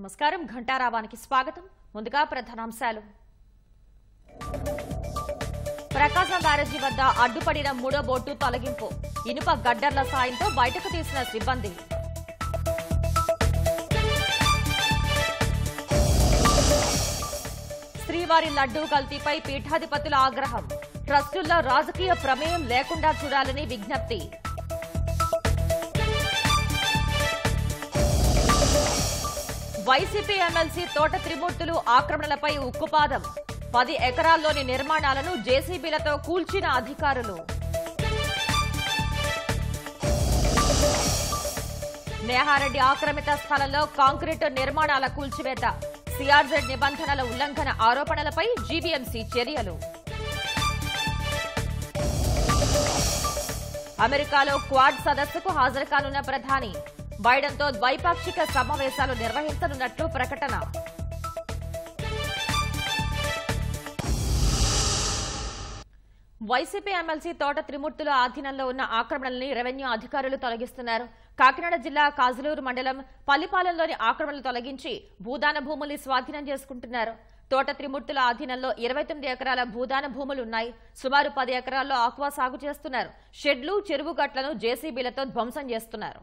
నమస్కారం ఘంటారావానికి స్వాగతం. ముందుగా ప్రధానాంశాలు. ప్రకాశం బ్యారేజీ వద్ద అడ్డుపడిన మూడో బోటు తొలగింపు. ఇనుప గడ్డర్ల సాయంతో బయటకు తీసిన సిబ్బంది. శ్రీవారి లడ్డూ కల్తీపై పీఠాధిపతుల ఆగ్రహం. ట్రస్టుల్లో రాజకీయ ప్రమేయం లేకుండా చూడాలని విజ్ఞప్తి. వైసీపీ ఎమ్మెల్సీ తోట త్రిమూర్తులు ఆక్రమణలపై ఉక్కుపాదం. 10 ఎకరాల్లోని నిర్మాణాలను జేసీబీలతో కూల్చిన అధికారులు. నేహారెడ్డి ఆక్రమిత స్థలంలో కాంక్రీటు నిర్మాణాల కూల్చివేత. సిఆర్జెడ్ నిబంధనల ఉల్లంఘన ఆరోపణలపై జీవీఎంసీ చర్యలు. అమెరికాలో క్వాడ్ సదస్సుకు హాజరు కానున్న ప్రధాని. బైడెన్తో ద్వైపాక్షిక సమావేశాలు నిర్వహించనున్నట్లు ప్రకటన. వైసీపీ ఎమ్మెల్సీ తోట త్రిమూర్తుల ఆధీనంలో ఉన్న ఆక్రమణల్ని రెవెన్యూ అధికారులు తొలగిస్తున్నారు. కాకినాడ జిల్లా కాజులూరు మండలం పల్లిపాలెంలోని ఆక్రమణలు తొలగించి భూదాన భూముల్ని స్వాధీనం చేసుకుంటున్నారు. తోట త్రిమూర్తుల ఆధీనంలో 29 ఎకరాల భూదాన భూములున్నాయి. సుమారు 10 ఎకరాల్లో ఆక్వా సాగు చేస్తున్నారు. షెడ్లు, చెరువు గట్లను జేసీబీలతో ధ్వంసం చేస్తున్నారు.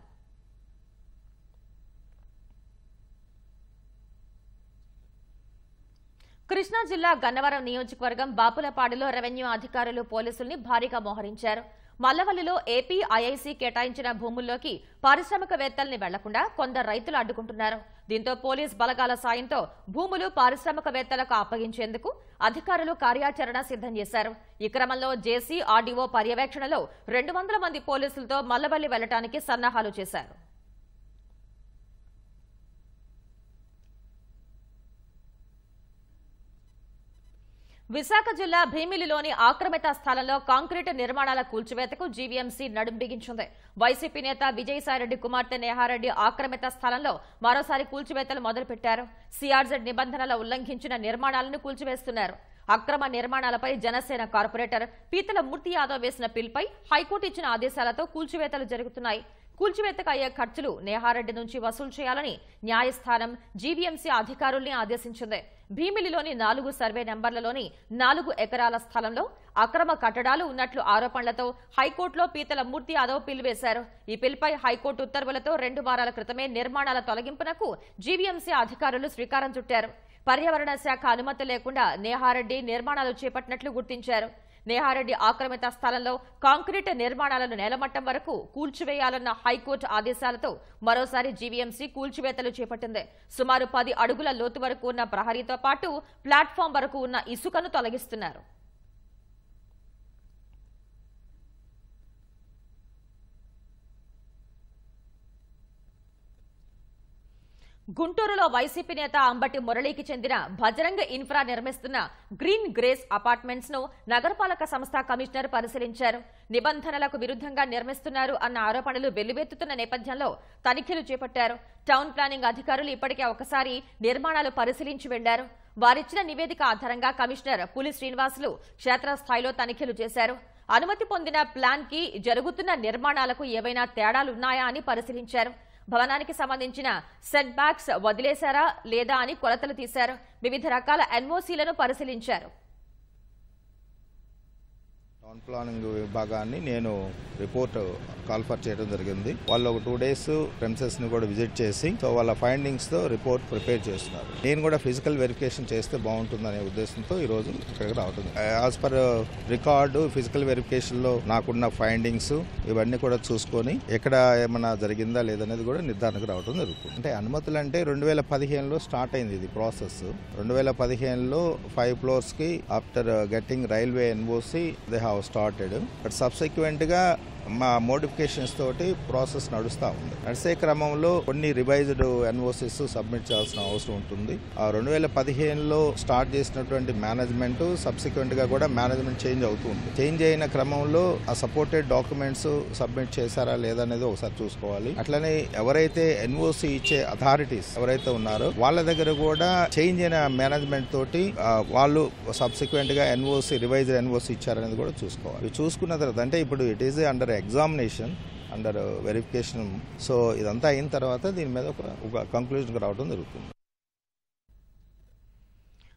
కృష్ణా జిల్లా గన్నవరం నియోజకవర్గం బాపులపాడులో రెవెన్యూ అధికారులు పోలీసుల్ని భారీగా మోహరించారు. మల్లవల్లిలో ఏపీ ఐఐసీ కేటాయించిన భూముల్లోకి పారిశ్రామికవేత్తల్ని వెళ్లకుండా కొందరు రైతులు అడ్డుకుంటున్నారు. దీంతో పోలీస్ బలగాల సాయంతో భూములు పారిశ్రామికవేత్తలకు అప్పగించేందుకు అధికారులు కార్యాచరణ సిద్ధం చేశారు. ఈ క్రమంలో జేసీ, ఆర్డీఓ పర్యవేక్షణలో 200 మంది పోలీసులతో మల్లవల్లి వెళ్లడానికి సన్నాహాలు చేశారు. విశాఖ జిల్లా భీమిలిలోని ఆక్రమిత స్థలంలో కాంక్రీటు నిర్మాణాల కూల్చివేతకు జీవీఎంసీ నడుం బిగించింది. వైసీపీ నేత విజయసాయిరెడ్డి కుమార్తె నేహారెడ్డి ఆక్రమిత స్థలంలో మరోసారి కూల్చివేతలు మొదలుపెట్టారు. సిఆర్జెడ్ నిబంధనల ఉల్లంఘించిన నిర్మాణాలను కూల్చివేస్తున్నారు. అక్రమ నిర్మాణాలపై జనసేన కార్పొరేటర్ పీతల మూర్తి యాదవ్ వేసిన పిల్పై హైకోర్టు ఇచ్చిన ఆదేశాలతో కూల్చివేతలు జరుగుతున్నాయి. కూల్చివేతకు అయ్యే ఖర్చులు నేహారెడ్డి నుంచి వసూలు చేయాలని న్యాయస్థానం జీవీఎంసీ అధికారుల్ని ఆదేశించింది. భీమిలిలోని 4 సర్వే నెంబర్లలోని 4 ఎకరాల స్థలంలో అక్రమ కట్టడాలు ఉన్నట్లు ఆరోపణలతో హైకోర్టులో పీతల మూర్తి యాదవ్ పిల్ వేశారు. ఈ పిల్పై హైకోర్టు ఉత్తర్వులతో 2 వారాల క్రితమే నిర్మాణాల తొలగింపునకు జీవీఎంసీ అధికారులు శ్రీకారం చుట్టారు. పర్యావరణ శాఖ అనుమతి లేకుండా నేహారెడ్డి నిర్మాణాలు చేపట్టినట్లు గుర్తించారు. నేహారెడ్డి ఆక్రమిత స్థలంలో కాంక్రీట్ నిర్మాణాలను నేలమట్టం వరకు కూల్చివేయాలన్న హైకోర్టు ఆదేశాలతో మరోసారి జీవీఎంసీ కూల్చివేతలు చేపట్టింది. సుమారు 10 అడుగుల లోతు వరకు ఉన్న ప్రహరీతో పాటు ప్లాట్ఫామ్ వరకు ఉన్న ఇసుకను తొలగిస్తున్నారు. గుంటూరులో వైసీపీ నేత అంబటి మురళీకి చెందిన భజరంగ ఇన్ఫ్రా నిర్మిస్తున్న గ్రీన్ గ్రేస్ అపార్ట్మెంట్స్ ను నగరపాలక సంస్థ కమిషనర్ పరిశీలించారు. నిబంధనలకు విరుద్ధంగా నిర్మిస్తున్నారు అన్న ఆరోపణలు వెల్లువెత్తుతున్న నేపథ్యంలో తనిఖీలు చేపట్టారు. టౌన్ ప్లానింగ్ అధికారులు ఇప్పటికే ఒకసారి నిర్మాణాలు పరిశీలించి వెళ్లారు. వారిచ్చిన నివేదిక ఆధారంగా కమిషనర్ పులి శ్రీనివాసులు క్షేత్రస్థాయిలో తనిఖీలు చేశారు. అనుమతి పొందిన ప్లాన్ కి జరుగుతున్న నిర్మాణాలకు ఏవైనా తేడాలున్నాయా అని పరిశీలించారు. భవనానికి సంబంధించిన సెట్ బ్యాక్స్ వదిలేశారా లేదా అని కొలతలు తీశారు. వివిధ రకాల ఎన్ఓసీలను పరిశీలించారు. టౌన్ ప్లానింగ్ విభాగాన్ని నేను రిపోర్ట్ కాల్ఫర్ చేయడం జరిగింది. వాళ్ళు ఒక 2 days ప్రెమిసెస్ ని కూడా విజిట్ చేసి వాళ్ళ ఫైండింగ్స్ తో రిపోర్ట్ ప్రిపేర్ చేస్తున్నారు. నేను కూడా ఫిజికల్ వెరిఫికేషన్ చేస్తే బాగుంటుందనే ఉద్దేశంతో ఈ రోజు ఇక్కడికి రావడం. As per record physical verification లో నాకున్న ఫైండింగ్స్ ఇవన్నీ కూడా చూసుకొని ఎక్కడ ఏమైనా జరిగిందా లేదనేది కూడా నిర్ధారణకు రావడం జరుగుతుంది. అంటే అనుమతులు అంటే 2015లో స్టార్ట్ అయింది ఇది ప్రాసెస్. 2015లో 5 floors కి after getting railway NOC they have started. But subsequent గా మా మోడిఫికేషన్స్ తోటి ప్రాసెస్ నడుస్తూ ఉంది. నడిసే క్రమంలో కొన్ని రివైజ్డ్ ఎన్ఓసిస్ సబ్మిట్ చేయాల్సిన అవసరం ఉంటుంది. ఆ 2015లో స్టార్ట్ చేసినటువంటి మేనేజ్మెంట్ సబ్సిక్వెంట్ గా కూడా మేనేజ్మెంట్ చేంజ్ అవుతుంది. చేంజ్ అయిన క్రమంలో ఆ సపోర్టెడ్ డాక్యుమెంట్స్ సబ్మిట్ చేశారా లేదా అనేది ఒకసారి చూసుకోవాలి. అట్లనే ఎవరైతే ఎన్ఓసి ఇచ్చే అథారిటీస్ ఎవరైతే ఉన్నారో వాళ్ళ దగ్గర కూడా చేంజ్ అయిన మేనేజ్మెంట్ తోటి వాళ్ళు సబ్సిక్వెంట్ గా ఎన్ఓసి రివైజ్డ్ ఎన్ఓసి ఇచ్చారనేది కూడా చూసుకోవాలి. చూసుకున్న తర్వాత అంటే ఇప్పుడు it is under examination under verification. So ఇదంతా అయిన తర్వాత దీని మీద ఒక కంక్లూజన్కి రావడం జరుగుతుంది.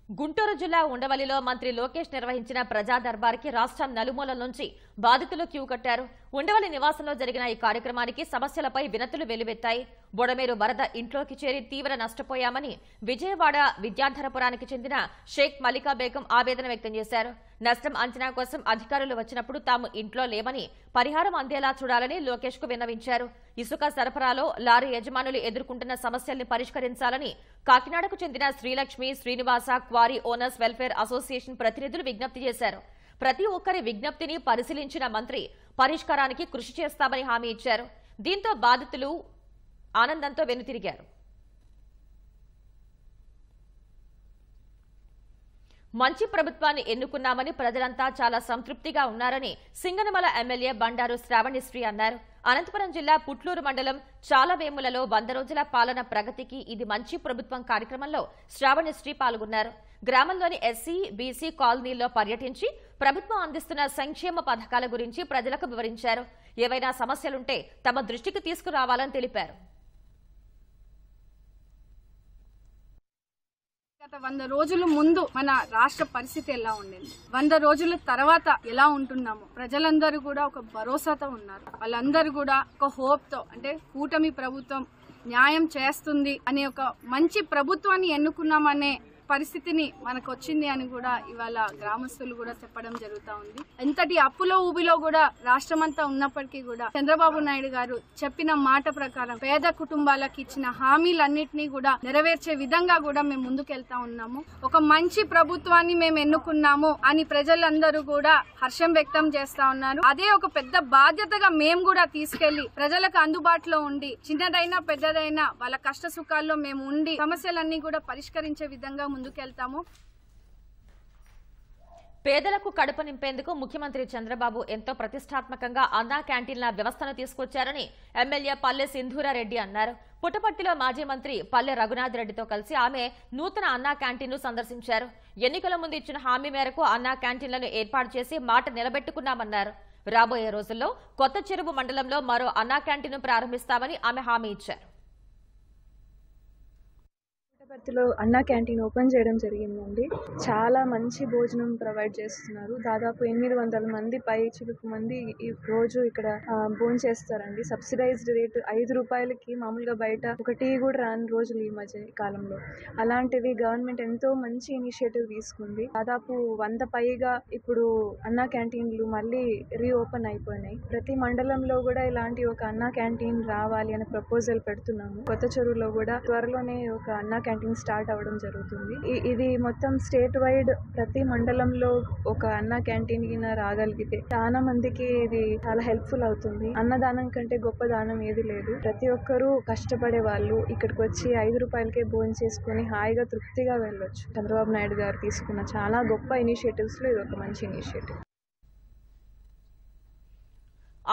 గుంటూరు జిల్లా ఉండవల్లిలో మంత్రి లోకేష్ నిర్వహించిన ప్రజా దర్బార్కి రాష్ట్రం నలుమూలల నుంచి బాధితులు క్యూ కట్టారు. ఉండవల్లి నివాసంలో జరిగిన ఈ కార్యక్రమానికి సమస్యలపై వినతులు వెల్లువెత్తాయి. బొడమేరు వరద ఇంట్లోకి చేరి తీవ్ర నష్టపోయామని విజయవాడ విద్యాధరపురానికి చెందిన షేక్ మలికా బేగం ఆవేదన వ్యక్తం చేశారు. నష్టం అంచనా కోసం అధికారులు వచ్చినప్పుడు తాము ఇంట్లో లేమని పరిహారం అందేలా చూడాలని లోకేష్ కు విన్నవించారు. ఇసుక సరఫరాలో లారీ యజమానులు ఎదుర్కొంటున్న సమస్యల్ని పరిష్కరించాలని కాకినాడకు చెందిన Srilakshmi Srinivasa quarry owners welfare association ప్రతినిధులు విజ్ఞప్తి చేశారు. ప్రతి ఒక్కరి విజ్ఞప్తిని పరిశీలించిన మంత్రి పరిష్కారానికి కృషి చేస్తామని హామీ ఇచ్చారు. దీంతో బాధితులు ఆనందంతో వెనుతిరిగారు. మంచి ప్రభుత్వాన్ని ఎన్నుకున్నామని ప్రజలంతా చాలా సంతృప్తిగా ఉన్నారని సింగనమల ఎమ్మెల్యే బండారు శ్రావణిశ్రీ అన్నారు. అనంతపురం జిల్లా పుట్లూరు మండలం చాలవేములలో 100 రోజుల పాలన ప్రగతికి ఇది మంచి ప్రభుత్వం కార్యక్రమంలో శ్రావణిశ్రీ పాల్గొన్నారు. గ్రామంలోని ఎస్సీ బీసీ కాలనీల్లో పర్యటించి ప్రభుత్వం అందిస్తున్న సంక్షేమ పథకాల గురించి ప్రజలకు వివరించారు. ఏవైనా సమస్యలుంటే తమ దృష్టికి తీసుకురావాలని తెలిపారు. గత 100 రోజుల ముందు మన రాష్ట్ర పరిస్థితి ఎలా ఉండింది, 100 రోజుల తర్వాత ఎలా ఉంటున్నాము, ప్రజలందరూ కూడా ఒక భరోసాతో ఉన్నారు. వాళ్ళందరూ కూడా ఒక హోప్ తో, అంటే కూటమి ప్రభుత్వం న్యాయం చేస్తుంది అనే ఒక మంచి ప్రభుత్వాన్ని ఎన్నుకున్నామనే పరిస్థితిని మనకు వచ్చింది అని కూడా ఇవాళ గ్రామస్తులు కూడా చెప్పడం జరుగుతా ఉంది. ఎంతటి అప్పులో ఊబిలో కూడా రాష్ట్రమంతా ఉన్నప్పటికీ కూడా చంద్రబాబు నాయుడు గారు చెప్పిన మాట ప్రకారం పేద కుటుంబాలకు ఇచ్చిన హామీలన్నింటినీ కూడా నెరవేర్చే విధంగా కూడా మేము ముందుకెళ్తా ఉన్నాము. ఒక మంచి ప్రభుత్వాన్ని మేము ఎన్నుకున్నాము అని ప్రజలందరూ కూడా హర్షం వ్యక్తం చేస్తా ఉన్నారు. అదే ఒక పెద్ద బాధ్యతగా మేము కూడా తీసుకెళ్లి ప్రజలకు అందుబాటులో ఉండి చిన్నదైనా పెద్దదైనా వాళ్ళ కష్ట సుఖాల్లో మేము ఉండి సమస్యలన్నీ కూడా పరిష్కరించే విధంగా ముందుకెళ్తాము. పేదలకు కడుపు నింపేందుకు ముఖ్యమంత్రి చంద్రబాబు ఎంతో ప్రతిష్టాత్మకంగా అన్నా క్యాంటీన్ల వ్యవస్థను తీసుకొచ్చారని ఎమ్మెల్యే పల్లె సింధూరారెడ్డి అన్నారు. పుట్టపర్తిలో మాజీ మంత్రి పల్లె రఘునాథ్ రెడ్డితో కలిసి ఆమె నూతన అన్నా క్యాంటీన్ను సందర్శించారు. ఎన్నికల ముందు ఇచ్చిన హామీ మేరకు అన్నా క్యాంటీన్లను ఏర్పాటు చేసి మాట నిలబెట్టుకున్నామన్నారు. రాబోయే రోజుల్లో కొత్త చెరువు మండలంలో మరో అన్నా క్యాంటీన్ను ప్రారంభిస్తామని ఆమె హామీ ఇచ్చారు. పుట్టపర్తిలో అన్నా క్యాంటీన్ ఓపెన్ చేయడం జరిగిందండి. చాలా మంచి భోజనం ప్రొవైడ్ చేస్తున్నారు. దాదాపు 800 మంది పై చిలుకు మంది ఈ రోజు ఇక్కడ భోజనం చేస్తారండి. సబ్సిడైజ్డ్ రేట్ 5 రూపాయలకి మామూలుగా బయట ఒక టీ కూడా రాని రోజులు ఈ మధ్య కాలంలో. అలాంటివి గవర్నమెంట్ ఎంతో మంచి ఇనిషియేటివ్ తీసుకుంది. దాదాపు 100 పైగా ఇప్పుడు అన్నా క్యాంటీన్లు మళ్ళీ రీఓపెన్ అయిపోయినాయి. ప్రతి మండలంలో కూడా ఇలాంటి ఒక అన్నా క్యాంటీన్ రావాలి అనే ప్రపోజల్ పెడుతున్నాము. కొత్త చెరువులో కూడా త్వరలోనే ఒక అన్నా క్యాంటీన్ స్టార్ట్ అవ్వడం జరుగుతుంది. ఇది మొత్తం స్టేట్ వైడ్ ప్రతి మండలంలో ఒక అన్నా క్యాంటీన్ రాగలిగితే చాలా మందికి ఇది చాలా హెల్ప్ఫుల్ అవుతుంది. అన్నదానం కంటే గొప్ప దానం ఏది లేదు. ప్రతి ఒక్కరూ కష్టపడే వాళ్ళు ఇక్కడికి వచ్చి 5 రూపాయలకే భోజనం చేసుకుని హాయిగా తృప్తిగా వెళ్ళొచ్చు. చంద్రబాబు నాయుడు గారు తీసుకున్న చాలా గొప్ప ఇనిషియేటివ్స్ లో ఇది ఒక మంచి ఇనిషియేటివ్.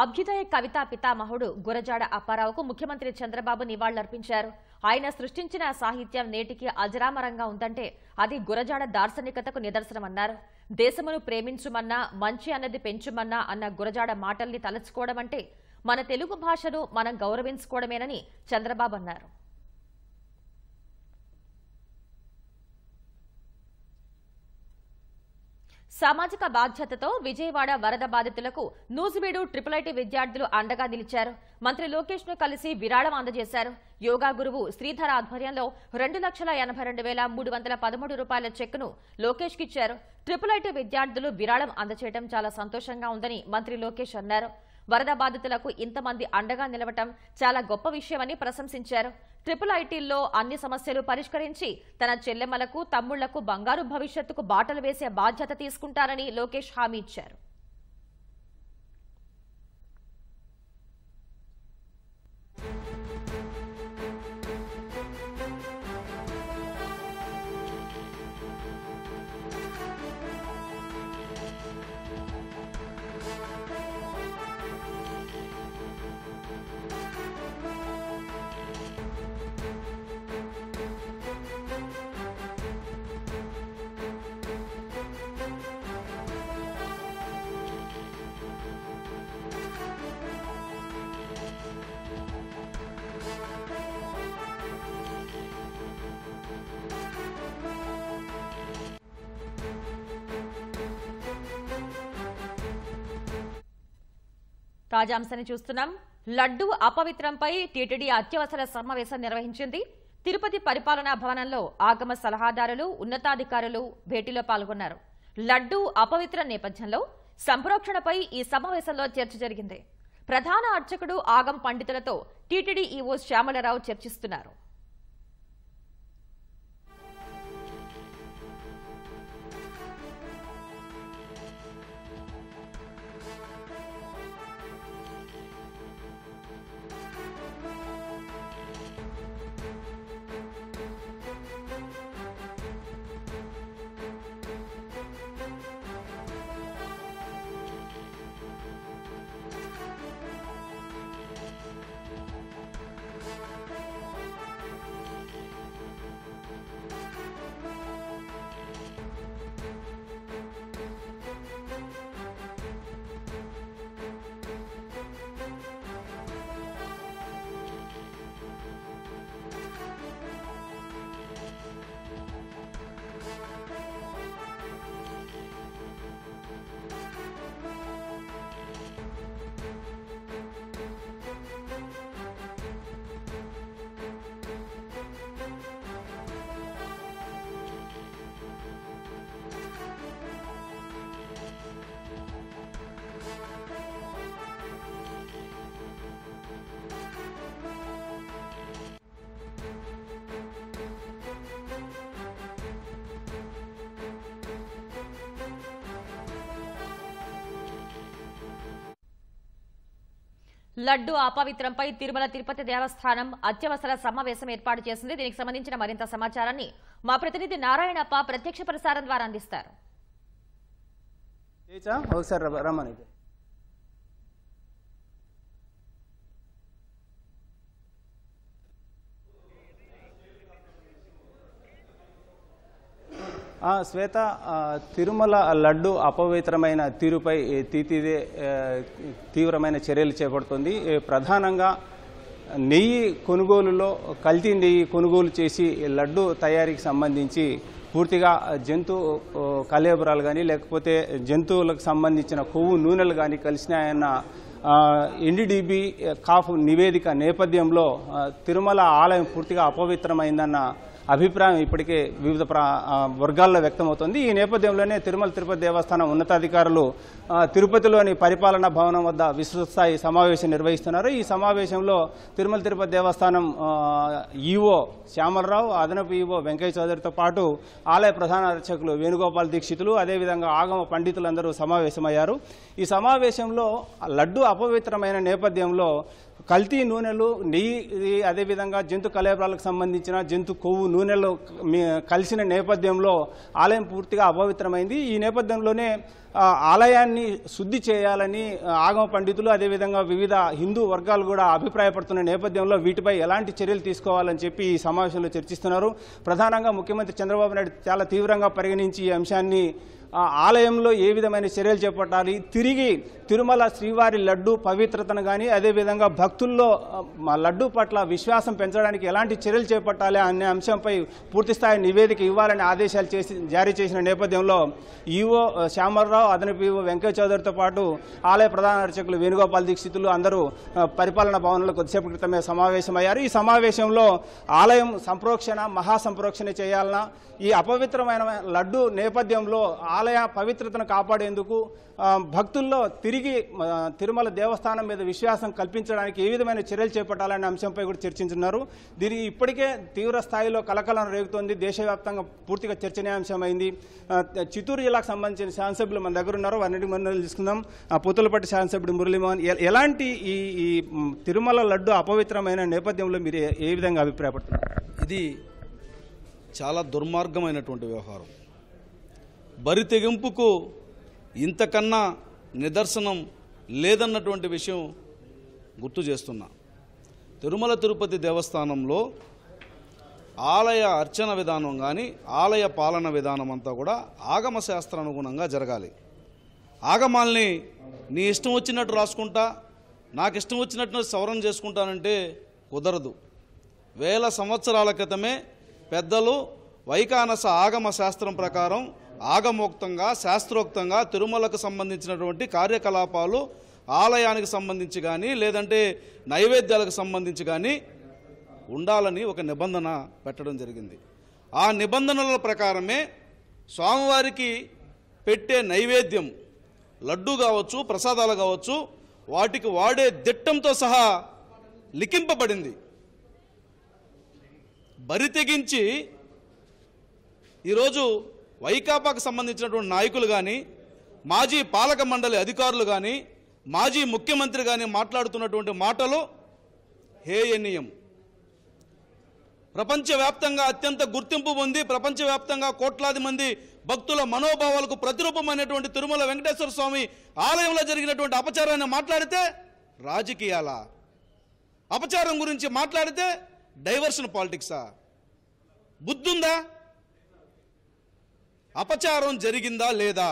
అభ్యుదయ కవితా పితామహుడు గురజాడ అప్పారావుకు ముఖ్యమంత్రి చంద్రబాబు నివాళులర్పించారు. ఆయన సృష్టించిన సాహిత్యం నేటికి అజరామరంగా ఉందంటే అది గురజాడ దార్శనికతకు నిదర్శనమన్నారు. దేశమును ప్రేమించుమన్నా మంచి అన్నది పెంచుమన్నా అన్న గురజాడ మాటల్ని తలచుకోవడం అంటే మన తెలుగు భాషను మనం గౌరవించుకోవడమేనని చంద్రబాబు అన్నారు. సామాజిక బాధ్యతతో విజయవాడ వరద బాధితులకు నూజివీడు ట్రిపుల్ విద్యార్థులు అండగా నిలిచారు. మంత్రి లోకేష్ ను కలిసి విరాళం అందజేశారు. యోగా గురువు శ్రీధర్ ఆధ్వర్యంలో 2,82,313 రూపాయల చెక్కును లోకేష్ కిచ్చారు. ట్రిపుల్ విద్యార్థులు విరాళం అందజేయడం చాలా సంతోషంగా ఉందని మంత్రి లోకేష్ అన్నారు. వరద బాధితులకు ఇంతమంది అండగా నిలవటం చాలా గొప్ప విషయమని ప్రశంసించారు. ట్రిపుల్ ఐటీల్లో అన్ని సమస్యలు పరిష్కరించి తన చెల్లెమ్మలకు తమ్ముళ్లకు బంగారు భవిష్యత్తుకు బాటలు వేసే బాధ్యత తీసుకుంటారని లోకేష్ హామీ ఇచ్చారు. తాజా అంశాన్ని చూస్తున్నాం. లడ్డు అపవిత్రంపై టీటీడీ అత్యవసర సమావేశం నిర్వహించింది. తిరుపతి పరిపాలనా భవనంలో ఆగమ సలహాదారులు, ఉన్నతాధికారులు భేటీలో పాల్గొన్నారు. లడ్డు అపవిత్ర నేపథ్యంలో సంప్రోక్షణపై ఈ సమావేశంలో చర్చ జరిగింది. ప్రధాన అర్చకుడు ఆగం పండితులతో టీటీడీ ఈవో శ్యామలరావు చర్చిస్తున్నారు. లడ్డు అపవిత్రంపై తిరుమల తిరుపతి దేవస్థానం అత్యవసర సమావేశం ఏర్పాటు చేసింది. దీనికి సంబంధించిన మరింత సమాచారాన్ని మా ప్రతినిధి నారాయణప్ప ప్రత్యక్ష ప్రసారం ద్వారా అందిస్తారు. శ్వేత, తిరుమల లడ్డు అపవిత్రమైన తీరుపై టీటీడీ తీవ్రమైన చర్యలు చేపడుతుంది. ప్రధానంగా నెయ్యి కొనుగోలులో కల్తీ నెయ్యి కొనుగోలు చేసి లడ్డు తయారీకి సంబంధించి పూర్తిగా జంతు కళేబరాలు కానీ లేకపోతే జంతువులకు సంబంధించిన కొవ్వు నూనెలు కానీ కలిసినాయన్న ఎన్డీడీబీ కాఫ్ నివేదిక నేపథ్యంలో తిరుమల ఆలయం పూర్తిగా అపవిత్రమైందన్న అభిప్రాయం ఇప్పటికే వివిధ వర్గాల్లో వ్యక్తమవుతోంది. ఈ నేపథ్యంలోనే తిరుమల తిరుపతి దేవస్థానం ఉన్నతాధికారులు తిరుపతిలోని పరిపాలనా భవనం వద్ద విస్తృతస్థాయి సమావేశం నిర్వహిస్తున్నారు. ఈ సమావేశంలో తిరుమల తిరుపతి దేవస్థానం ఈవో శ్యామలరావు, అదనపు ఈవో వెంకయ్య చౌదరితో పాటు ఆలయ ప్రధాన అర్చకులు వేణుగోపాల్ దీక్షితులు, అదేవిధంగా ఆగమ పండితులందరూ సమావేశమయ్యారు. ఈ సమావేశంలో లడ్డు అపవిత్రమైన నేపథ్యంలో కల్తీ నూనెలు, నెయ్యి, అదేవిధంగా జంతు కళేబరాలకు సంబంధించిన జంతు కొవ్వు నూనెలు కలిసిన నేపథ్యంలో ఆలయం పూర్తిగా అపవిత్రమైంది. ఈ నేపథ్యంలోనే ఆలయాన్ని శుద్ధి చేయాలని ఆగమ పండితులు అదేవిధంగా వివిధ హిందూ వర్గాలు కూడా అభిప్రాయపడుతున్న నేపథ్యంలో వీటిపై ఎలాంటి చర్యలు తీసుకోవాలని చెప్పి ఈ సమావేశంలో చర్చిస్తున్నారు. ప్రధానంగా ముఖ్యమంత్రి చంద్రబాబు నాయుడు చాలా తీవ్రంగా పరిగణించి ఈ అంశాన్ని ఆలయంలో ఏ విధమైన చర్యలు చేపట్టాలి, తిరిగి తిరుమల శ్రీవారి లడ్డు పవిత్రతను కానీ అదేవిధంగా భక్తుల్లో లడ్డు పట్ల విశ్వాసం పెంచడానికి ఎలాంటి చర్యలు చేపట్టాలి అనే అంశంపై పూర్తిస్థాయి నివేదిక ఇవ్వాలని ఆదేశాలు జారీ చేసిన నేపథ్యంలో ఈవో శ్యామలరావు, అదనపు ఈవో వెంకయ్య చౌదరితో పాటు ఆలయ ప్రధాన అర్చకులు వేణుగోపాల్ దీక్షితులు అందరూ పరిపాలనా భవనంలో కొద్దిసేపు క్రితమే సమావేశమయ్యారు. ఈ సమావేశంలో ఆలయం సంప్రోక్షణ, మహాసంప్రోక్షణ చేయాలన్నా, ఈ అపవిత్రమైన లడ్డు నేపథ్యంలో ఆలయ పవిత్రతను కాపాడేందుకు భక్తుల్లో తిరిగి తిరుమల దేవస్థానం మీద విశ్వాసం కల్పించడానికి ఏ విధమైన చర్యలు చేపట్టాలనే అంశంపై కూడా చర్చించున్నారు. దీనికి ఇప్పటికే తీవ్ర స్థాయిలో కలకలం రేగుతోంది. దేశవ్యాప్తంగా పూర్తిగా చర్చనీయాంశమైంది. చిత్తూరు జిల్లాకు సంబంధించిన శాసనసభ్యులు మన దగ్గర ఉన్నారు, వారిని మనం తీసుకుందాం. పుతులపట్టి శాసనసభ్యుడు మురళీమోహన్, ఎలాంటి ఈ తిరుమల లడ్డు అపవిత్రమైన నేపథ్యంలో మీరు ఏ విధంగా అభిప్రాయపడుతున్నారు? ఇది చాలా దుర్మార్గమైనటువంటి వ్యవహారం. బరి తెగింపుకు ఇంతకన్నా నిదర్శనం లేదన్నటువంటి విషయం గుర్తు చేస్తున్నా. తిరుమల తిరుపతి దేవస్థానంలో ఆలయ అర్చన విధానం కానీ ఆలయ పాలన విధానం అంతా కూడా ఆగమ శాస్త్రానుగుణంగా జరగాలి. ఆగమాల్ని నీ ఇష్టం వచ్చినట్టు రాసుకుంటా, నాకు ఇష్టం వచ్చినట్టు సవరణ చేసుకుంటానంటే కుదరదు. వేల సంవత్సరాల క్రితమే పెద్దలు వైకానస ఆగమ శాస్త్రం ప్రకారం ఆగమోక్తంగా శాస్త్రోక్తంగా తిరుమలకు సంబంధించినటువంటి కార్యకలాపాలు ఆలయానికి సంబంధించి కానీ లేదంటే నైవేద్యాలకు సంబంధించి కానీ ఉండాలని ఒక నిబంధన పెట్టడం జరిగింది. ఆ నిబంధనల ప్రకారమే స్వామివారికి పెట్టే నైవేద్యం లడ్డు కావచ్చు, ప్రసాదాలు కావచ్చు, వాటికి వాడే దిట్టంతో సహా లిఖింపబడింది. బరి తెగించి ఈరోజు వైకాపాకు సంబంధించినటువంటి నాయకులు కానీ, మాజీ పాలక మండలి అధికారులు కానీ, మాజీ ముఖ్యమంత్రి కానీ మాట్లాడుతున్నటువంటి మాటలు హేయనీయం. ప్రపంచవ్యాప్తంగా అత్యంత గుర్తింపు పొంది ప్రపంచవ్యాప్తంగా కోట్లాది మంది భక్తుల మనోభావాలకు ప్రతిరూపమైనటువంటి తిరుమల వెంకటేశ్వర స్వామి ఆలయంలో జరిగినటువంటి అపచారాన్ని మాట్లాడితే రాజకీయాల అపచారం గురించి మాట్లాడితే డైవర్షన్ పాలిటిక్సా? బుద్ధుందా? అపచారం జరిగిందా లేదా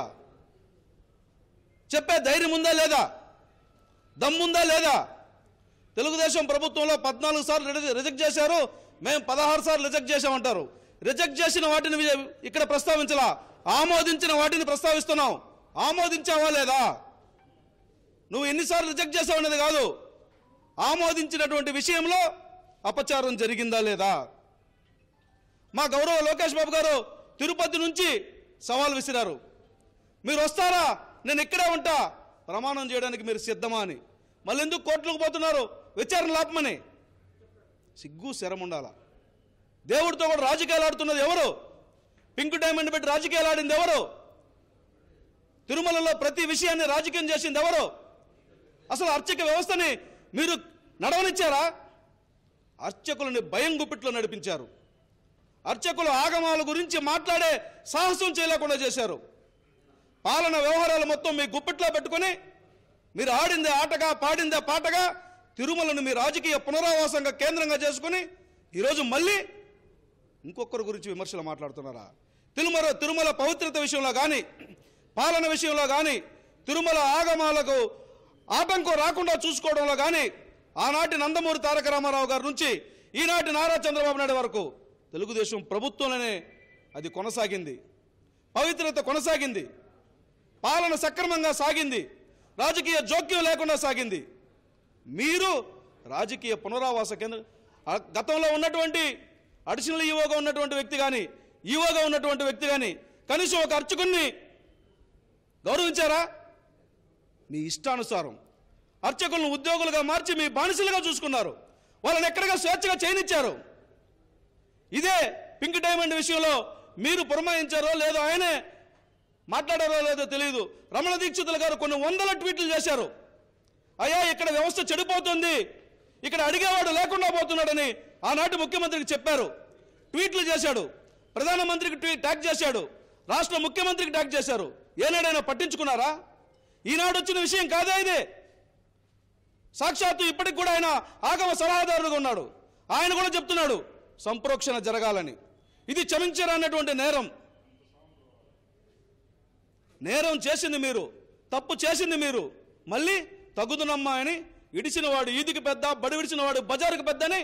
చెప్పే ధైర్యం ఉందా లేదా? దమ్ముందా లేదా? తెలుగుదేశం ప్రభుత్వంలో 14 సార్లు రిజెక్ట్ చేశారు, మేము 16 సార్లు రిజెక్ట్ చేశామంటారు. రిజెక్ట్ చేసిన వాటిని ఇక్కడ ప్రస్తావించలా, ఆమోదించిన వాటిని ప్రస్తావిస్తున్నావు. ఆమోదించావా లేదా? నువ్వు ఎన్నిసార్లు రిజెక్ట్ చేసావు అనేది కాదు, ఆమోదించినటువంటి విషయంలో అపచారం జరిగిందా లేదా? మా గౌరవ లోకేష్ బాబు గారు తిరుపతి నుంచి సవాల్ విసిరారు, మీరు వస్తారా, నేను ఇక్కడే ఉంటా, ప్రమాణం చేయడానికి మీరు సిద్ధమా అని. మళ్ళీ ఎందుకు కోర్టులకు పోతున్నారు? విచారణ లాపమని. సిగ్గు శరం ఉండాల. దేవుడితో కూడా రాజకీయాలు ఆడుతున్నది ఎవరు? పింక్ డైమండ్ పెట్టి రాజకీయాలు ఆడింది ఎవరు? తిరుమలలో ప్రతి విషయాన్ని రాజకీయం చేసింది ఎవరు? అసలు అర్చక వ్యవస్థని మీరు నడవనిచ్చారా? అర్చకులని భయం గుప్పిట్లో నడిపించారు. అర్చకుల ఆగమాల గురించి మాట్లాడే సాహసం చేయలేకుండా చేశారు. పాలన వ్యవహారాలు మొత్తం మీ గుప్పిట్లో పెట్టుకొని మీరు ఆడిందే ఆటగా పాడిందే పాటగా తిరుమలను మీ రాజకీయ పునరావాసంగా కేంద్రంగా చేసుకుని ఈరోజు మళ్ళీ ఇంకొకరి గురించి విమర్శలు మాట్లాడుతున్నారా? తిరుమల పవిత్రత విషయంలో కానీ, పాలన విషయంలో కానీ, తిరుమల ఆగమాలకు ఆటంకం రాకుండా చూసుకోవడంలో కానీ ఆనాటి నందమూరి తారక రామారావు గారి నుంచి ఈనాటి నారా చంద్రబాబు నాయుడు వరకు తెలుగుదేశం ప్రభుత్వంలోనే అది కొనసాగింది. పవిత్రత కొనసాగింది, పాలన సక్రమంగా సాగింది, రాజకీయ జోక్యం లేకుండా సాగింది. మీరు రాజకీయ పునరావాస కేంద్రం గతంలో ఉన్నటువంటి అడిషనల్ ఈవోగా ఉన్నటువంటి వ్యక్తి కానీ, ఈవోగా ఉన్నటువంటి వ్యక్తి కానీ కనీసం ఒక అర్చకుడిని గౌరవించారా? మీ ఇష్టానుసారం అర్చకులను ఉద్యోగులుగా మార్చి మీ బానిసలుగా చూసుకున్నారు. వాళ్ళని ఎక్కడిగా స్వేచ్ఛగా చేయనిచ్చారు. ఇదే పింక్ డైమండ్ విషయంలో మీరు పురమాయించారో లేదో, ఆయనే మాట్లాడారో లేదో తెలియదు. రమణ దీక్షితులు గారు కొన్ని వందల ట్వీట్లు చేశారు. అయ్యా ఇక్కడ వ్యవస్థ చెడిపోతుంది, ఇక్కడ అడిగేవాడు లేకుండా పోతున్నాడని ఆనాటి ముఖ్యమంత్రికి చెప్పారు. ట్వీట్లు చేశాడు, ప్రధానమంత్రికి ట్యాగ్ చేశాడు, రాష్ట్ర ముఖ్యమంత్రికి ట్యాగ్ చేశారు. ఏనాడైనా పట్టించుకున్నారా? ఈనాడు వచ్చిన విషయం కాదే ఇది. సాక్షాత్తు ఇప్పటికి కూడా ఆయన ఆగమ సలహాదారుడుగా ఉన్నాడు. ఆయన కూడా చెప్తున్నాడు సంప్రోక్షణ జరగాలని. ఇది క్షమించరానటువంటి నేరం. నేరం చేసింది మీరు, తప్పు చేసింది మీరు. మళ్ళీ తగుదునమ్మా అని ఇడిచిన వాడు ఈదికి పెద్ద, బడి విడిచిన వాడు బజారుకి పెద్ద అని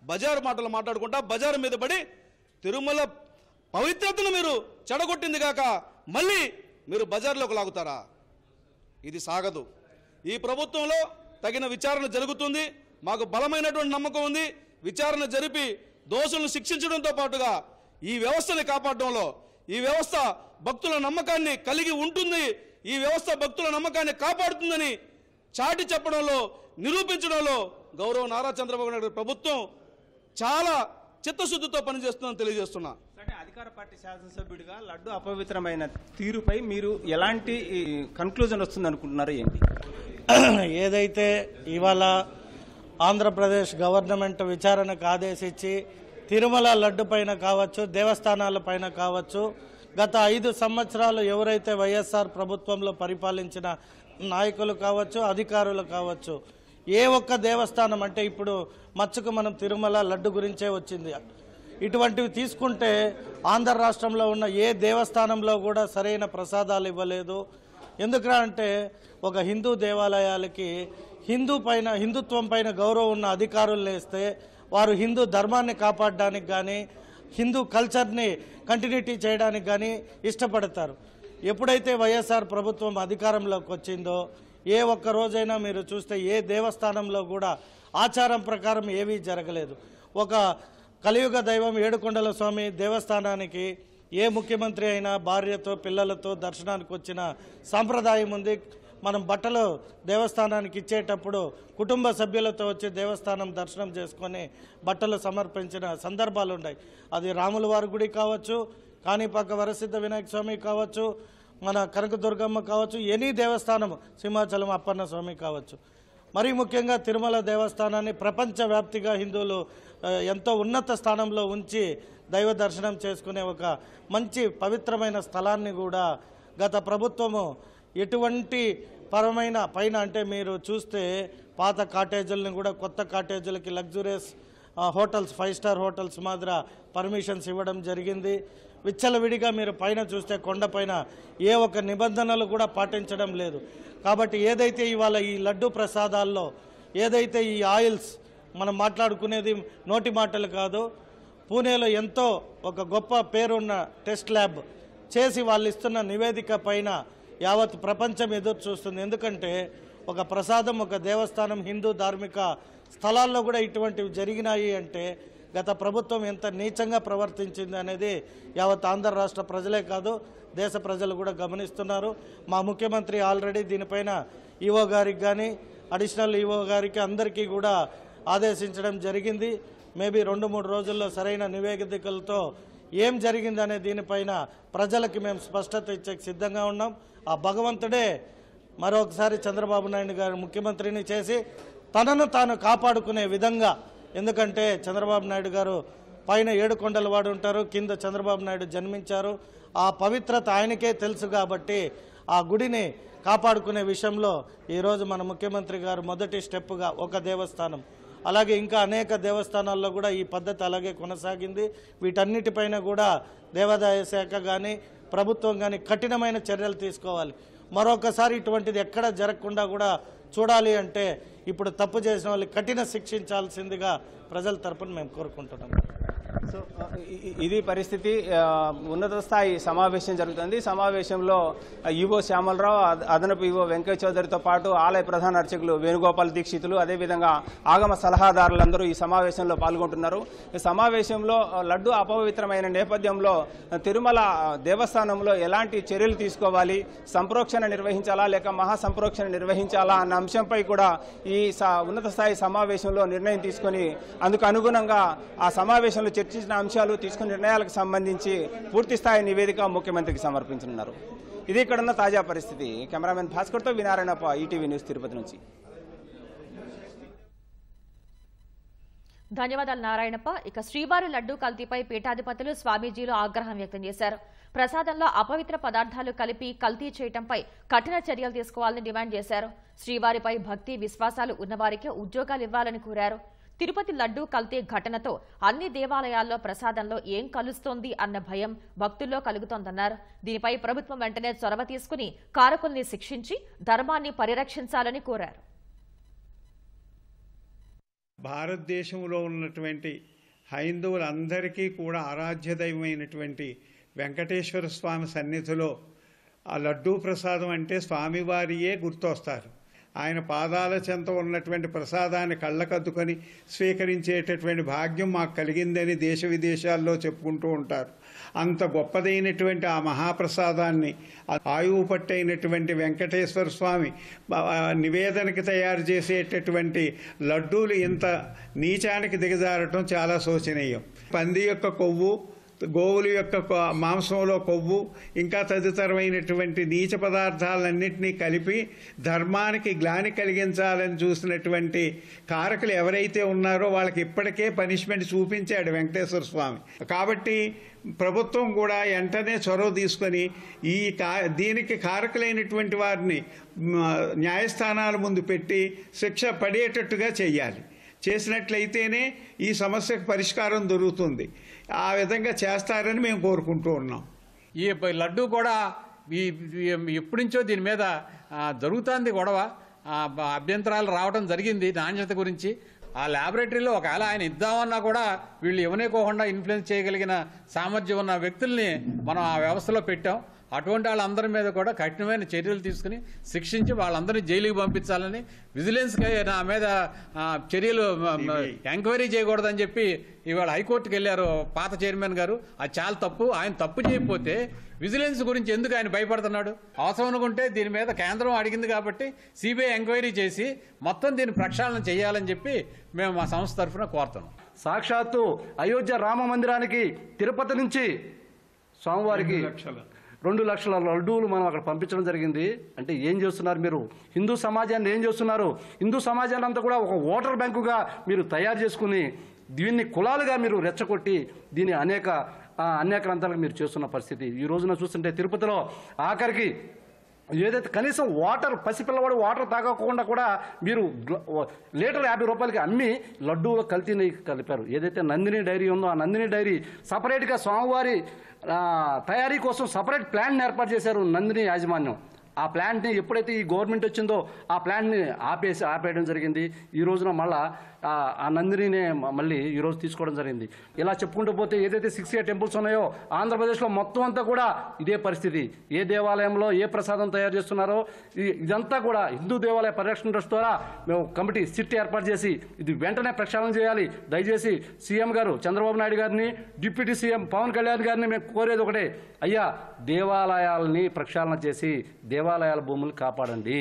బజారు మాటలు మాట్లాడుకుంటా బజారు మీద పడి తిరుమల పవిత్రతను మీరు చెడగొట్టింది కాక మళ్ళీ మీరు బజార్లోకి లాగుతారా? ఇది సాగదు. ఈ ప్రభుత్వంలో తగిన విచారణ జరుగుతుంది. మాకు బలమైనటువంటి నమ్మకం ఉంది. విచారణ జరిపి దోషులను శిక్షించడంతో పాటుగా ఈ వ్యవస్థని కాపాడడంలో, ఈ వ్యవస్థ భక్తుల నమ్మకాన్ని కలిగి ఉంటుంది, ఈ వ్యవస్థ భక్తుల నమ్మకాన్ని కాపాడుతుందని చాటి చెప్పడంలో, నిరూపించడంలో గౌరవ నారా చంద్రబాబు నాయుడు ప్రభుత్వం చాలా చిత్తశుద్ధితో పనిచేస్తుందని తెలియజేస్తున్నా. అధికార పార్టీ శాసనసభ్యుడిగా లడ్డు అపవిత్రమైన తీరుపై మీరు ఎలాంటి కన్క్లూజన్ వస్తుంది అనుకుంటున్నారు? ఏంటి ఏదైతే ఇవాళ ఆంధ్రప్రదేశ్ గవర్నమెంట్ విచారణకు ఆదేశించి తిరుమల లడ్డు పైన కావచ్చు, దేవస్థానాల పైన కావచ్చు, గత 5 సంవత్సరాలు ఎవరైతే వైఎస్ఆర్ ప్రభుత్వంలో పరిపాలించిన నాయకులు కావచ్చు, అధికారులు కావచ్చు, ఏ ఒక్క దేవస్థానం అంటే ఇప్పుడు మచ్చుకు మనం తిరుమల లడ్డు గురించే వచ్చింది. ఇటువంటివి తీసుకుంటే ఆంధ్ర రాష్ట్రంలో ఉన్న ఏ దేవస్థానంలో కూడా సరైన ప్రసాదాలు ఇవ్వలేదు. ఎందుకంటే ఒక హిందూ దేవాలయాలకి హిందుత్వం పైన గౌరవం ఉన్న అధికారులు వేస్తే వారు హిందూ ధర్మాన్ని కాపాడడానికి కానీ, హిందూ కల్చర్ని కంటిన్యూటీ చేయడానికి కానీ ఇష్టపడతారు. ఎప్పుడైతే వైఎస్ఆర్ ప్రభుత్వం అధికారంలోకి వచ్చిందో ఏ ఒక్క రోజైనా మీరు చూస్తే ఏ దేవస్థానంలో కూడా ఆచారం ప్రకారం ఏవీ జరగలేదు. ఒక కలియుగ దైవం ఏడుకొండల స్వామి దేవస్థానానికి ఏ ముఖ్యమంత్రి అయినా భార్యతో పిల్లలతో దర్శనానికి వచ్చిన సాంప్రదాయం ఉంది. మనం బట్టలు దేవస్థానానికి ఇచ్చేటప్పుడు కుటుంబ సభ్యులతో వచ్చి దేవస్థానం దర్శనం చేసుకొని బట్టలు సమర్పించిన సందర్భాలు ఉన్నాయి. అది రాముల వారి గుడి కావచ్చు, కాణిపాక వరసిద్ధ వినాయక స్వామి కావచ్చు, మన కనకదుర్గమ్మ కావచ్చు, ఎనీ దేవస్థానం, సింహాచలం అప్పన్న స్వామి కావచ్చు. మరీ ముఖ్యంగా తిరుమల దేవస్థానాన్ని ప్రపంచవ్యాప్తిగా హిందువులు ఎంతో ఉన్నత స్థానంలో ఉంచి దైవ దర్శనం చేసుకునే ఒక మంచి పవిత్రమైన స్థలాన్ని కూడా గత ప్రభుత్వము ఎటువంటి పరమైన పైన అంటే మీరు చూస్తే పాత కాటేజీలను కూడా కొత్త కాటేజీలకి లగ్జూరియస్ హోటల్స్ 5 స్టార్ హోటల్స్ మాదిర పర్మిషన్స్ ఇవ్వడం జరిగింది. విచ్చలవిడిగా మీరు పైన చూస్తే కొండపైన ఏ ఒక్క నిబంధనలు కూడా పాటించడం లేదు. కాబట్టి ఏదైతే ఇవాళ ఈ లడ్డు ప్రసాదాల్లో ఏదైతే ఈ ఆయిల్స్ మనం మాట్లాడుకునేది నోటి మాటలు కాదు, పూణేలో ఎంతో ఒక గొప్ప పేరున్న టెస్ట్ ల్యాబ్ చేసి వాళ్ళు ఇస్తున్న నివేదిక పైన యావత్ ప్రపంచం ఎదురు చూస్తుంది. ఎందుకంటే ఒక ప్రసాదం, ఒక దేవస్థానం, హిందూ ధార్మిక స్థలాల్లో కూడా ఇటువంటివి జరిగినాయి అంటే గత ప్రభుత్వం ఎంత నీచంగా ప్రవర్తించింది అనేది యావత్ ఆంధ్ర రాష్ట్ర ప్రజలే కాదు దేశ ప్రజలు కూడా గమనిస్తున్నారు. మా ముఖ్యమంత్రి ఆల్రెడీ దీనిపైన ఈవో గారికి కానీ అడిషనల్ ఈవో గారికి అందరికీ కూడా ఆదేశించడం జరిగింది. మేబీ 2-3 రోజుల్లో సరైన నివేదికలతో ఏం జరిగిందనే దీనిపైన ప్రజలకి మేము స్పష్టత ఇచ్చే సిద్ధంగా ఉన్నాం. ఆ భగవంతుడే మరొకసారి చంద్రబాబు నాయుడు గారు ముఖ్యమంత్రిని చేసి తనను తాను కాపాడుకునే విధంగా, ఎందుకంటే చంద్రబాబు నాయుడు గారు పైన 7 కొండల వాడు ఉంటారు, కింద చంద్రబాబు నాయుడు జన్మించారు. ఆ పవిత్రత ఆయనకే తెలుసు కాబట్టి ఆ గుడిని కాపాడుకునే విషయంలో ఈరోజు మన ముఖ్యమంత్రి గారు మొదటి స్టెప్గా ఒక దేవస్థానం, అలాగే ఇంకా అనేక దేవస్థానాల్లో కూడా ఈ పద్ధతి అలాగే కొనసాగింది. వీటన్నిటిపైన కూడా దేవాదాయ శాఖ కానీ ప్రభుత్వం కానీ కఠినమైన చర్యలు తీసుకోవాలి. మరొకసారి ఇటువంటిది ఎక్కడ జరగకుండా కూడా చూడాలి అంటే ఇప్పుడు తప్పు చేసిన వాళ్ళు కఠిన శిక్షించాల్సిందిగా ప్రజల తరపున మేము కోరుకుంటున్నాం. సో ఇది పరిస్థితి. ఉన్నత స్థాయి సమావేశం జరుగుతుంది. సమావేశంలో ఈవో శ్యామలరావు, అదనపు ఈవో వెంకయ్య చౌదరితో పాటు ఆలయ ప్రధాన అర్చకులు వేణుగోపాల్ దీక్షితులు, అదేవిధంగా ఆగమ సలహాదారులందరూ ఈ సమావేశంలో పాల్గొంటున్నారు. ఈ సమావేశంలో లడ్డు అపవిత్రమైన నేపథ్యంలో తిరుమల దేవస్థానంలో ఎలాంటి చర్యలు తీసుకోవాలి, సంప్రోక్షణ నిర్వహించాలా లేక మహాసంప్రోక్షణ నిర్వహించాలా అన్న అంశంపై కూడా ఈ ఉన్నత స్థాయి సమావేశంలో నిర్ణయం తీసుకొని అందుకు అనుగుణంగా ఆ సమావేశంలో చర్చించిన అంశాలు, తీసుకున్న నిర్ణయాలకు సంబంధించి పూర్తి స్థాయి నివేదిక ముఖ్యమంత్రికి సమర్పించనున్నారు. ఇది ఇక్కడున్న తాజా పరిస్థితి. కెమెరామెన్ భాస్కర్తో వినారాయణప్ప, ఈటీవీ న్యూస్, తిరుపతి నుంచి. ధన్యవాదాలు నారాయణప్ప. ఇక శ్రీవారి లడ్డూ కల్తీపై పీఠాధిపతులు, స్వామీజీలు ఆగ్రహం వ్యక్తం చేశారు. ప్రసాదంలో అపవిత్ర పదార్థాలు కలిపి కల్తీ చేయడంపై కఠిన చర్యలు తీసుకోవాలని డిమాండ్ చేశారు. శ్రీవారిపై భక్తి విశ్వాసాలు ఉన్నవారికి ఉద్యోగాలు ఇవ్వాలని కోరారు. తిరుపతి లడ్డూ కల్తీ ఘటనతో అన్ని దేవాలయాల్లో ప్రసాదంలో ఏం కలుస్తోంది అన్న భయం భక్తుల్లో కలుగుతోందన్నారు. దీనిపై ప్రభుత్వం వెంటనే చొరవ తీసుకుని కారకుల్ని శిక్షించి ధర్మాన్ని పరిరక్షించాలని కోరారు. భారతదేశంలో ఉన్నటువంటి హైందవులందరికీ కూడా ఆరాధ్య దైవమైనటువంటి వెంకటేశ్వర స్వామి సన్నిధిలో ఆ లడ్డూ ప్రసాదం అంటే స్వామివారియే గుర్తొస్తారు. ఆయన పాదాల చెంత ఉన్నటువంటి ప్రసాదాన్ని కళ్ళకద్దుకొని స్వీకరించేటటువంటి భాగ్యం మాకు కలిగిందని దేశ విదేశాల్లో చెప్పుకుంటూ ఉంటారు. అంత గొప్పదైనటువంటి ఆ మహాప్రసాదాన్ని ఆయువు పట్టైనటువంటి వెంకటేశ్వర స్వామి నివేదనకి తయారు చేసేటటువంటి లడ్డూలు ఇంత నీచానికి దిగజారటం చాలా శోచనీయం. పంది యొక్క కొవ్వు, గోవుల యొక్క మాంసంలో కొవ్వు, ఇంకా తదితరమైనటువంటి నీచ పదార్థాలన్నింటినీ కలిపి ధర్మానికి గ్లాని కలిగించాలని చూసినటువంటి కారకులు ఎవరైతే ఉన్నారో వాళ్ళకి ఇప్పటికే పనిష్మెంట్ చూపించాడు వెంకటేశ్వర స్వామి. కాబట్టి ప్రభుత్వం కూడా వెంటనే చొరవ తీసుకొని దీనికి కారకులైనటువంటి వారిని న్యాయస్థానాల ముందు పెట్టి శిక్ష పడేటట్టుగా చేయాలి. చేసినట్లయితేనే ఈ సమస్యకు పరిష్కారం దొరుకుతుంది. ఆ విధంగా చేస్తారని మేము కోరుకుంటూ ఉన్నాం. ఈ లడ్డు కూడా ఎప్పటి నుంచో దీని మీద జరుగుతుంది గొడవ, అభ్యంతరాలు రావడం జరిగింది నాణ్యత గురించి. ఆ ల్యాబొరేటరీలో ఒకవేళ ఆయన ఇద్దామన్నా కూడా వీళ్ళు ఇవ్వనేకోకుండా ఇన్ఫ్లుయెన్స్ చేయగలిగిన సామర్థ్యం ఉన్న వ్యక్తుల్ని మనం ఆ వ్యవస్థలో పెట్టాం. అటువంటి వాళ్ళందరి మీద కూడా కఠినమైన చర్యలు తీసుకుని శిక్షించి వాళ్ళందరినీ జైలుకి పంపించాలని, విజిలెన్స్కి నా మీద చర్యలు ఎంక్వైరీ చేయకూడదని చెప్పి ఇవాళ హైకోర్టుకి వెళ్ళారు పాత చైర్మన్ గారు. అది చాలా తప్పు. ఆయన తప్పు చేయకపోతే విజిలెన్స్ గురించి ఎందుకు ఆయన భయపడుతున్నాడు? అవసరం అనుకుంటే దీని మీద కేంద్రం అడిగింది కాబట్టి సిబిఐ ఎంక్వైరీ చేసి మొత్తం దీన్ని ప్రక్షాళన చేయాలని చెప్పి మేము మా సంస్థ తరఫున కోరుతున్నాం. సాక్షాత్తు అయోధ్య రామ మందిరానికి తిరుపతి నుంచి స్వామివారికి 2 లక్షల లడ్డూలు మనం అక్కడ పంపించడం జరిగింది. అంటే ఏం చేస్తున్నారు మీరు? హిందూ సమాజాన్ని ఏం చేస్తున్నారు? హిందూ సమాజాన్ని అంతా కూడా ఒక ఓటర్ బ్యాంకుగా మీరు తయారు చేసుకుని దీన్ని కులాలుగా మీరు రెచ్చగొట్టి దీన్ని అనేక రంతాలకు మీరు చేస్తున్న పరిస్థితి ఈ రోజున చూస్తుంటే తిరుపతిలో ఆఖరికి ఏదైతే కనీసం వాటర్, పసిపిల్లవాడు వాటర్ తాగకుండా కూడా మీరు లీటర్ 50 రూపాయలకి అమ్మి లడ్డూలో కల్తీని కలిపారు. ఏదైతే నందిని డైరీ ఉందో ఆ నందిని డైరీ సపరేట్గా స్వామివారి తయారీ కోసం సపరేట్ ప్లాన్ ఏర్పాటు చేశారు నందిని యాజమాన్యం. ఆ ప్లాంట్ని ఎప్పుడైతే ఈ గవర్నమెంట్ వచ్చిందో ఆ ప్లాంట్ని ఆపేయడం జరిగింది. ఈ రోజున మళ్ళా ఆ నందినినే మళ్ళీ ఈరోజు తీసుకోవడం జరిగింది. ఇలా చెప్పుకుంటూ పోతే ఏదైతే 68 టెంపుల్స్ ఉన్నాయో ఆంధ్రప్రదేశ్లో మొత్తం అంతా కూడా ఇదే పరిస్థితి. ఏ దేవాలయంలో ఏ ప్రసాదం తయారు చేస్తున్నారో ఇదంతా కూడా హిందూ దేవాలయ పరిరక్షణ ట్రస్ట్ ద్వారా మేము కమిటీ సిట్ ఏర్పాటు చేసి ఇది వెంటనే ప్రక్షాళన చేయాలి. దయచేసి సీఎం గారు చంద్రబాబు నాయుడు గారిని, డిప్యూటీ సీఎం పవన్ కళ్యాణ్ గారిని మేము కోరేది ఒకటే, అయ్యా దేవాలయాలని ప్రక్షాళన చేసి దేవాలయాల భూములు కాపాడండి.